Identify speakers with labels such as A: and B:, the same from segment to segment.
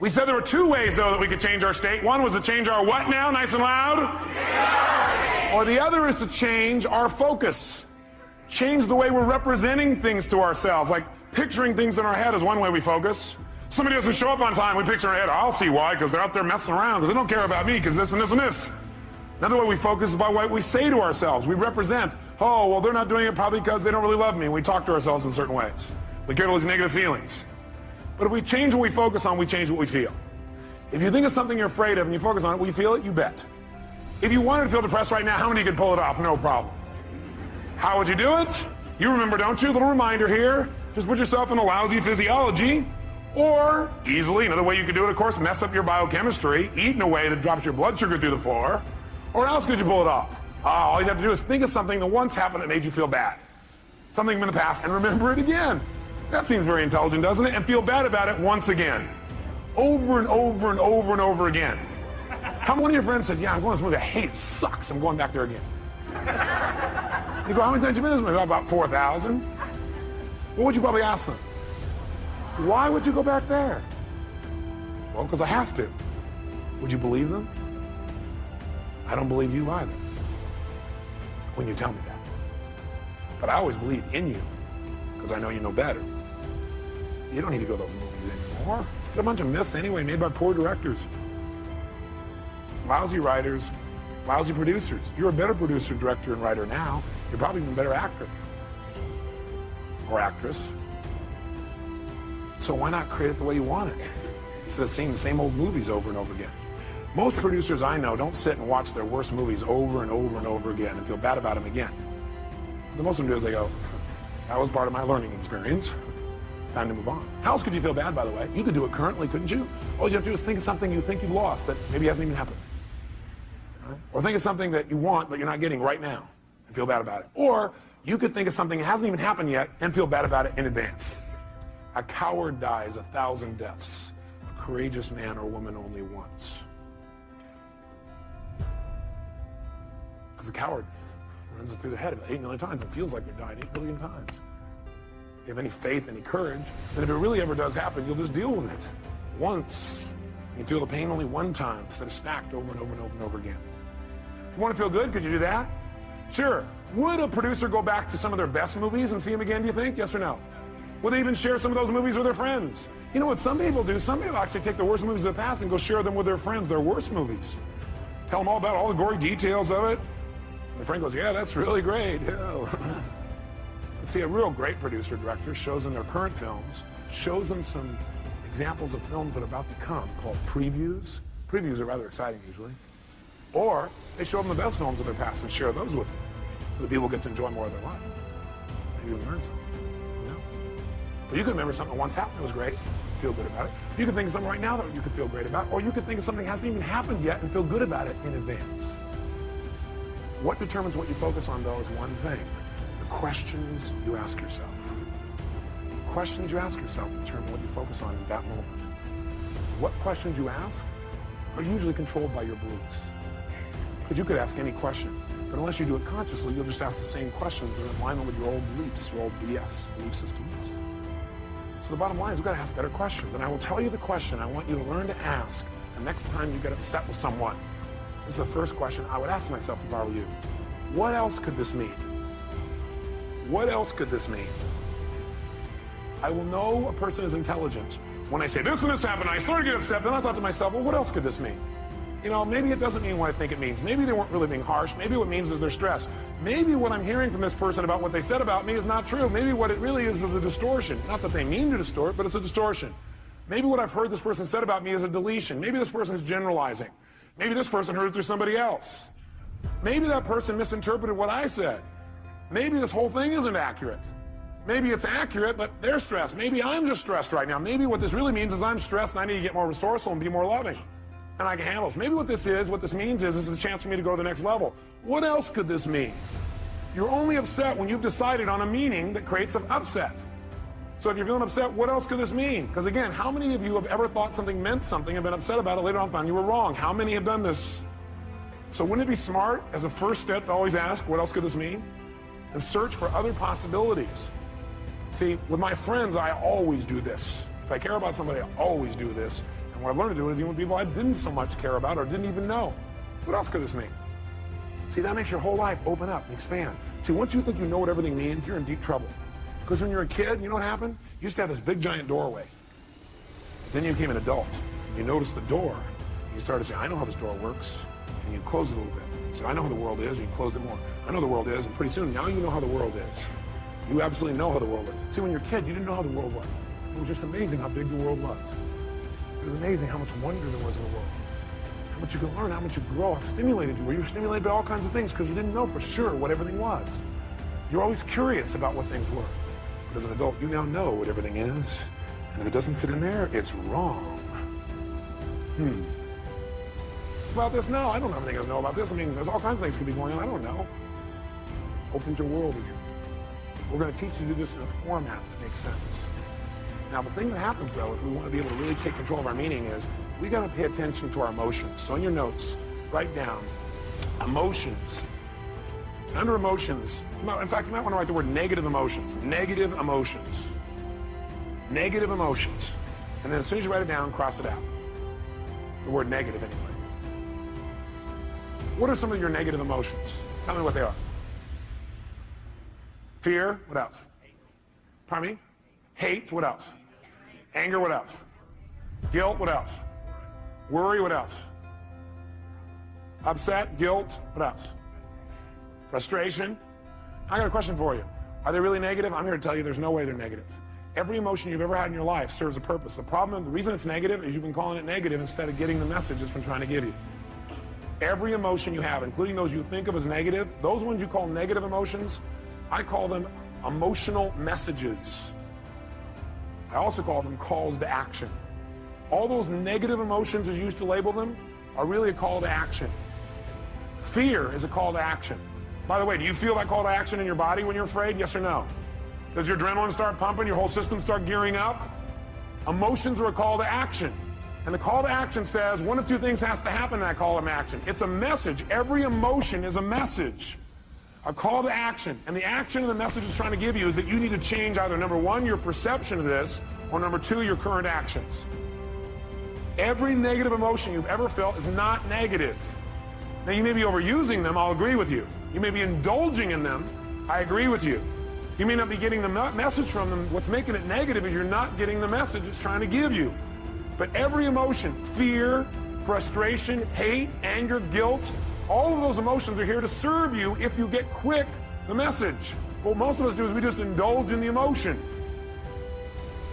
A: We said there were two ways, though, that we could change our state. One was to change our what now, nice and loud? Or the other is to change our focus. Change the way we're representing things to ourselves. Like picturing things in our head is one way we focus. Somebody doesn't show up on time, we picture in our head, I'll see why, because they're out there messing around, because they don't care about me, because this and this and this. Another way we focus is by what we say to ourselves. We represent, oh, well, they're not doing it probably because they don't really love me. And we talk to ourselves in certain ways. We get all these negative feelings. But if we change what we focus on, we change what we feel. If you think of something you're afraid of and you focus on it, will you feel it? You bet. If you wanted to feel depressed right now, how many could pull it off? No problem. How would you do it? You remember, don't you? A little reminder here. Just put yourself in a lousy physiology. Or, easily, another way you could do it, of course, mess up your biochemistry, eat in a way that drops your blood sugar through the floor. Or else could you pull it off? All you have to do is think of something that once happened that made you feel bad. Something from the past, and remember it again. That seems very intelligent, doesn't it? And feel bad about it once again. Over and over and over and over again. How many of your friends said, yeah, I'm going to this movie, I hate it, sucks, I'm going back there again. You go, how many times have you been to this movie? About 4,000. What would you probably ask them? Why would you go back there? Well, because I have to. Would you believe them? I don't believe you either when you tell me that. But I always believe in you because I know you know better. You don't need to go to those movies anymore. They're a bunch of myths anyway, made by poor directors. Lousy writers, lousy producers. You're a better producer, director, and writer now. You're probably even a better actor or actress. So why not create it the way you want it instead of seeing the same old movies over and over again? Most producers I know don't sit and watch their worst movies over and over and over again and feel bad about them again. What most of them do is they go, that was part of my learning experience. Time to move on. How else could you feel bad, by the way? You could do it currently, couldn't you? All you have to do is think of something you think you've lost that maybe hasn't even happened. Right? Or think of something that you want but you're not getting right now and feel bad about it. Or you could think of something that hasn't even happened yet and feel bad about it in advance. A coward dies 1,000 deaths. A courageous man or woman only once. Because the coward runs it through the head 8 million times and feels like they're dying 8 billion times. If you have any faith, any courage, then if it really ever does happen, you'll just deal with it. Once. You feel the pain only one time instead of stacked over and over and over and over again. If you want to feel good, could you do that? Sure. Would a producer go back to some of their best movies and see them again, do you think? Yes or no? Would they even share some of those movies with their friends? You know what some people do? Some people actually take the worst movies of the past and go share them with their friends, their worst movies. Tell them all about all the gory details of it. And their friend goes, yeah, that's really great. Yeah. See, a real great producer director shows them their current films, shows them some examples of films that are about to come called previews. Previews are rather exciting usually. Or they show them the best films of their past and share those with them so that people get to enjoy more of their life. Maybe even learn something. Who knows? But you could remember something that once happened that was great, feel good about it. You could think of something right now that you could feel great about, or you could think of something that hasn't even happened yet and feel good about it in advance. What determines what you focus on, though, is one thing. Questions you ask yourself. Questions you ask yourself determine what you focus on in that moment. What questions you ask are usually controlled by your beliefs. Because you could ask any question, but unless you do it consciously, you'll just ask the same questions that are in alignment with your old beliefs, your old BS belief systems. So the bottom line is we've got to ask better questions. And I will tell you the question I want you to learn to ask the next time you get upset with someone. This is the first question I would ask myself if I were you. What else could this mean? What else could this mean? I will know a person is intelligent when I say this and this happened. I started to get upset, then I thought to myself, well, what else could this mean? You know, maybe it doesn't mean what I think it means. Maybe they weren't really being harsh. Maybe what it means is they're stressed. Maybe what I'm hearing from this person about what they said about me is not true. Maybe what it really is a distortion. Not that they mean to distort, but it's a distortion. Maybe what I've heard this person said about me is a deletion. Maybe this person is generalizing. Maybe this person heard it through somebody else. Maybe that person misinterpreted what I said. Maybe this whole thing isn't accurate. Maybe it's accurate, but they're stressed. Maybe I'm just stressed right now. Maybe what this really means is I'm stressed and I need to get more resourceful and be more loving. And I can handle this. Maybe what this means is it's a chance for me to go to the next level. What else could this mean? You're only upset when you've decided on a meaning that creates an upset. So if you're feeling upset, what else could this mean? Because again, how many of you have ever thought something meant something and been upset about it later on and found you were wrong? How many have done this? So wouldn't it be smart as a first step to always ask, what else could this mean? And search for other possibilities. See, with my friends, I always do this. If I care about somebody, I always do this. And And what I've learned to do is even with people I didn't so much care about or didn't even know. What else could this mean? See, that makes your whole life open up and expand. See, once you think you know what everything means, you're in deep trouble. Because when you're a kid, you know what happened? You used to have this big giant doorway. Then you became an adult. You noticed the door. You started to say, I know how this door works. And you closed it a little bit. You said, I know how the world is. And you closed it more. I know the world is. And pretty soon, now you know how the world is. You absolutely know how the world is. See, when you're a kid, you didn't know how the world was. It was just amazing how big the world was. It was amazing how much wonder there was in the world. How much you could learn, how much you could grow, how stimulated you were. You were stimulated by all kinds of things because you didn't know for sure what everything was. You're always curious about what things were. But as an adult, you now know what everything is. And if it doesn't fit in there, it's wrong. About this? No, I don't have anything to know about this. I mean, there's all kinds of things that could be going on. I don't know. Opens your world again. We're going to teach you to do this in a format that makes sense. Now, the thing that happens, though, if we want to be able to really take control of our meaning is we got to pay attention to our emotions. So in your notes, write down emotions. Under emotions, in fact, you might want to write the word negative emotions. Negative emotions. Negative emotions. And then as soon as you write it down, cross it out. The word negative, anyway. What are some of your negative emotions? Tell me what they are. Fear, what else? Pardon me? Hate, what else? Anger, what else? Guilt, what else? Worry, what else? Upset, guilt, what else? Frustration. I got a question for you. Are they really negative? I'm here to tell you there's no way they're negative. Every emotion you've ever had in your life serves a purpose. The reason it's negative is you've been calling it negative instead of getting the message it's been trying to give you. Every emotion you have, including those you think of as negative, those ones you call negative emotions, I call them emotional messages. I also call them calls to action. All those negative emotions, as you used to label them, are really a call to action. Fear is a call to action. By the way, do you feel that call to action in your body when you're afraid? Yes or no? Does your adrenaline start pumping, your whole system start gearing up? Emotions are a call to action. And the call to action says one of two things has to happen in that call to action. It's a message. Every emotion is a message. A call to action. And the action and the message it's trying to give you is that you need to change either, number one, your perception of this, or number two, your current actions. Every negative emotion you've ever felt is not negative. Now, you may be overusing them, I'll agree with you. You may be indulging in them, I agree with you. You may not be getting the message from them. What's making it negative is you're not getting the message it's trying to give you. But every emotion, fear, frustration, hate, anger, guilt, all of those emotions are here to serve you if you get quick the message. What most of us do is we just indulge in the emotion.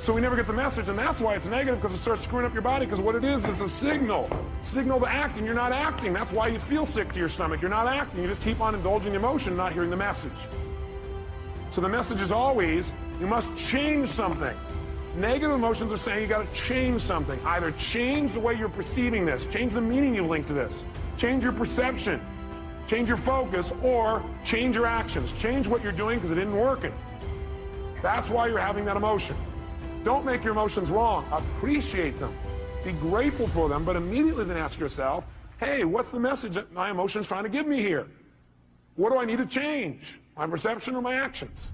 A: So we never get the message, and that's why it's negative, because it starts screwing up your body, because what it is a signal to act, and you're not acting. That's why you feel sick to your stomach. You're not acting. You just keep on indulging the emotion, not hearing the message. So the message is always, you must change something. Negative emotions are saying you got to change something. Either change the way you're perceiving this, change the meaning you link to this, change your perception, change your focus, or change your actions. Change what you're doing because it isn't working. That's why you're having that emotion. Don't make your emotions wrong. Appreciate them. Be grateful for them, but immediately then ask yourself, hey, what's the message that my emotion's trying to give me here? What do I need to change? My perception or my actions?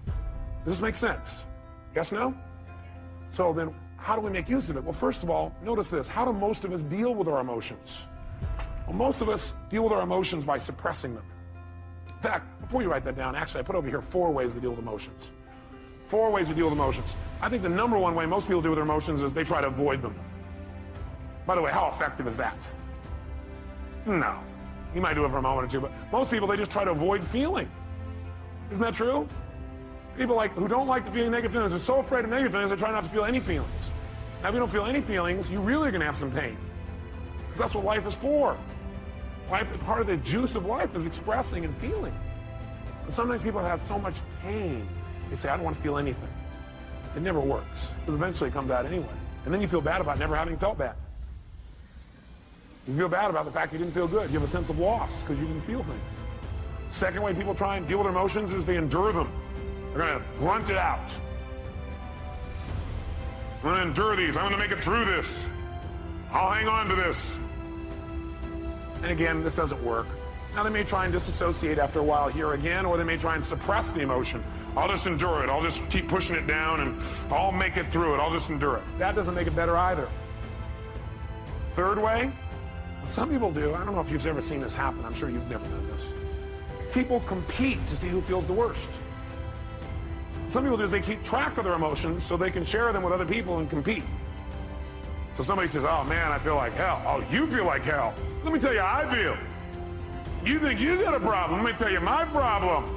A: Does this make sense? Yes, no? So then, how do we make use of it? Well, first of all, notice this. How do most of us deal with our emotions? Well, most of us deal with our emotions by suppressing them. In fact, before you write that down, actually, I put over here 4 ways to deal with emotions. 4 ways we deal with emotions. I think the number one way most people deal with their emotions is they try to avoid them. By the way, how effective is that? No. You might do it for a moment or two, but most people, they just try to avoid feeling. Isn't that true? People who don't like to feel negative feelings are so afraid of negative feelings, they try not to feel any feelings. Now, if you don't feel any feelings, you really are going to have some pain. Because that's what life is for. Part of the juice of life is expressing and feeling. And sometimes people have so much pain, they say, I don't want to feel anything. It never works, because eventually it comes out anyway. And then you feel bad about never having felt bad. You feel bad about the fact you didn't feel good. You have a sense of loss because you didn't feel things. Second way people try and deal with their emotions is they endure them. They're going to grunt it out. I'm going to endure these. I'm going to make it through this. I'll hang on to this. And again, this doesn't work. Now, they may try and disassociate after a while here again, or they may try and suppress the emotion. I'll just endure it. I'll just keep pushing it down, and I'll make it through it. I'll just endure it. That doesn't make it better either. third way, what some people do, I don't know if you've ever seen this happen, I'm sure you've never done this. People compete to see who feels the worst. Some people do is they keep track of their emotions so they can share them with other people and compete. So somebody says, oh man, I feel like hell. Oh, you feel like hell. Let me tell you how I feel. You think you got a problem, let me tell you my problem.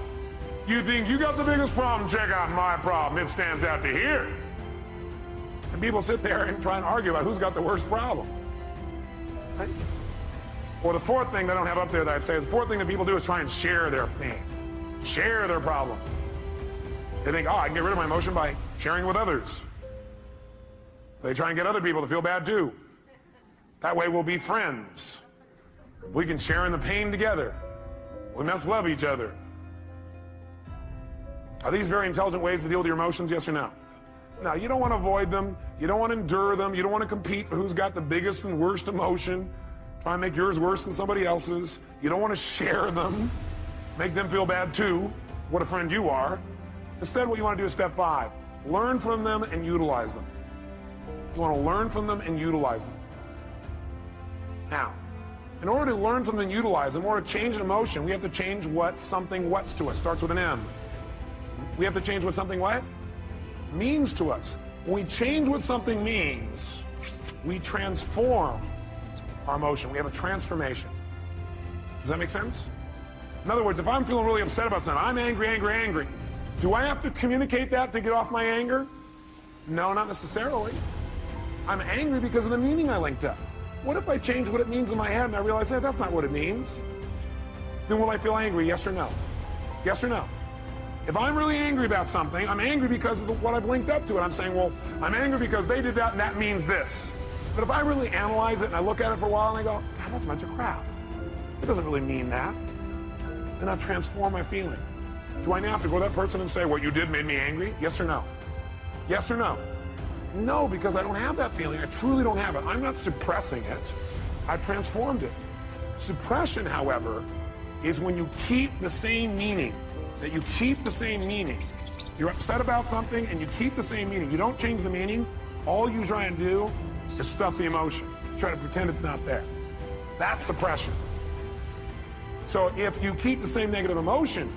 A: You think you got the biggest problem, check out my problem. It stands out to here. And people sit there and try and argue about who's got the worst problem. Right? Or the fourth thing that I don't have up there that I'd say, the fourth thing that people do is try and share their pain, share their problem. They think, oh, I can get rid of my emotion by sharing with others. So they try and get other people to feel bad too. That way we'll be friends. We can share in the pain together. We must love each other. Are these very intelligent ways to deal with your emotions, yes or no? No, you don't want to avoid them. You don't want to endure them. You don't want to compete for who's got the biggest and worst emotion. Try and make yours worse than somebody else's. You don't want to share them. Make them feel bad too. What a friend you are. Instead, what you want to do is step 5. Learn from them and utilize them. You want to learn from them and utilize them. Now, in order to learn from them and utilize them, in order to change an emotion, we have to change what something what's to us. Starts with an M. We have to change what something what? Means to us. When we change what something means, we transform our emotion. We have a transformation. Does that make sense? In other words, if I'm feeling really upset about something, I'm angry, angry, angry. Do I have to communicate that to get off my anger? No, not necessarily. I'm angry because of the meaning I linked up. What if I change what it means in my head and I realize, hey, that's not what it means? Then will I feel angry, yes or no? Yes or no? If I'm really angry about something, I'm angry because of what I've linked up to it. I'm saying, well, I'm angry because they did that and that means this. But if I really analyze it and I look at it for a while and I go, God, that's a bunch of crap. It doesn't really mean that. Then I transform my feeling. Do I now have to go to that person and say, what you did made me angry? Yes or no? Yes or no? No, because I don't have that feeling. I truly don't have it. I'm not suppressing it. I transformed it. Suppression, however, is when you keep the same meaning. That you keep the same meaning. You're upset about something and you keep the same meaning. You don't change the meaning. All you try and do is stuff the emotion. Try to pretend it's not there. That's suppression. So if you keep the same negative emotion,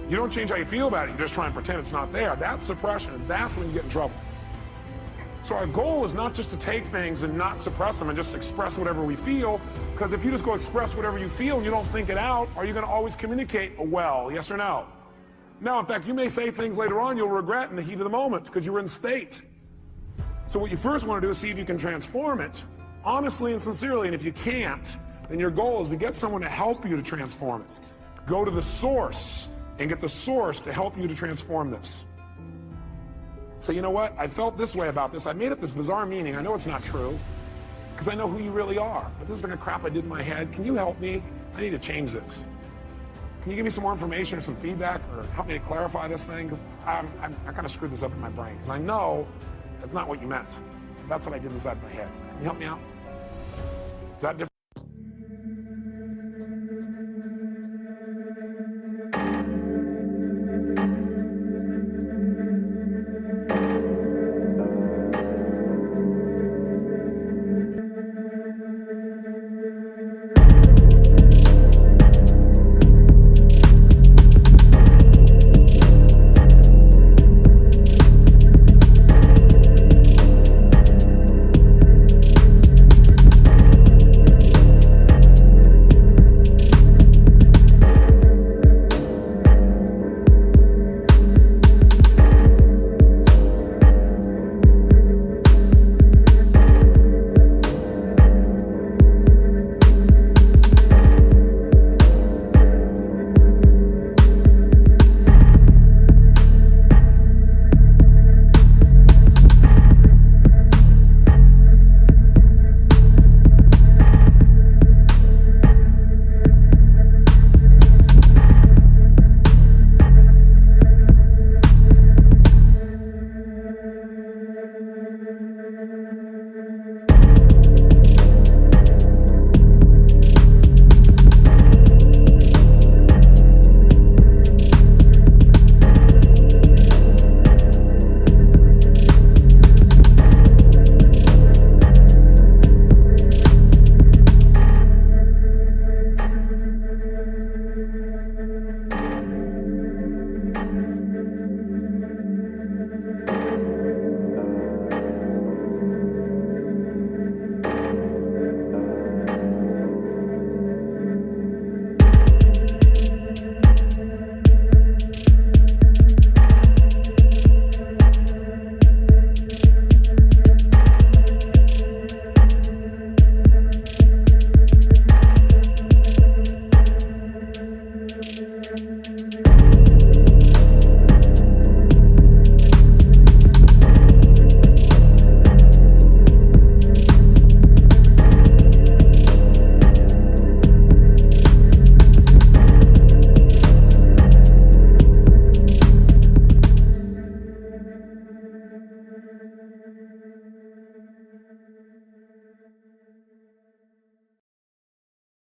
A: you don't change how you feel about it. You just try and pretend it's not there. That's suppression, and that's when you get in trouble. So our goal is not just to take things and not suppress them and just express whatever we feel, because if you just go express whatever you feel and you don't think it out, are you going to always communicate well, yes or no? No, in fact, you may say things later on you'll regret in the heat of the moment because you were in state. So what you first want to do is see if you can transform it honestly and sincerely, and if you can't, then your goal is to get someone to help you to transform it. Go to the source and get the source to help you to transform this. So you know what? I felt this way about this. I made up this bizarre meaning. I know it's not true because I know who you really are. But this is the kind of crap I did in my head. Can you help me? I need to change this. Can you give me some more information or some feedback or help me to clarify this thing? Because I kind of screwed this up in my brain because I know that's not what you meant. That's what I did inside my head. Can you help me out? Is that different?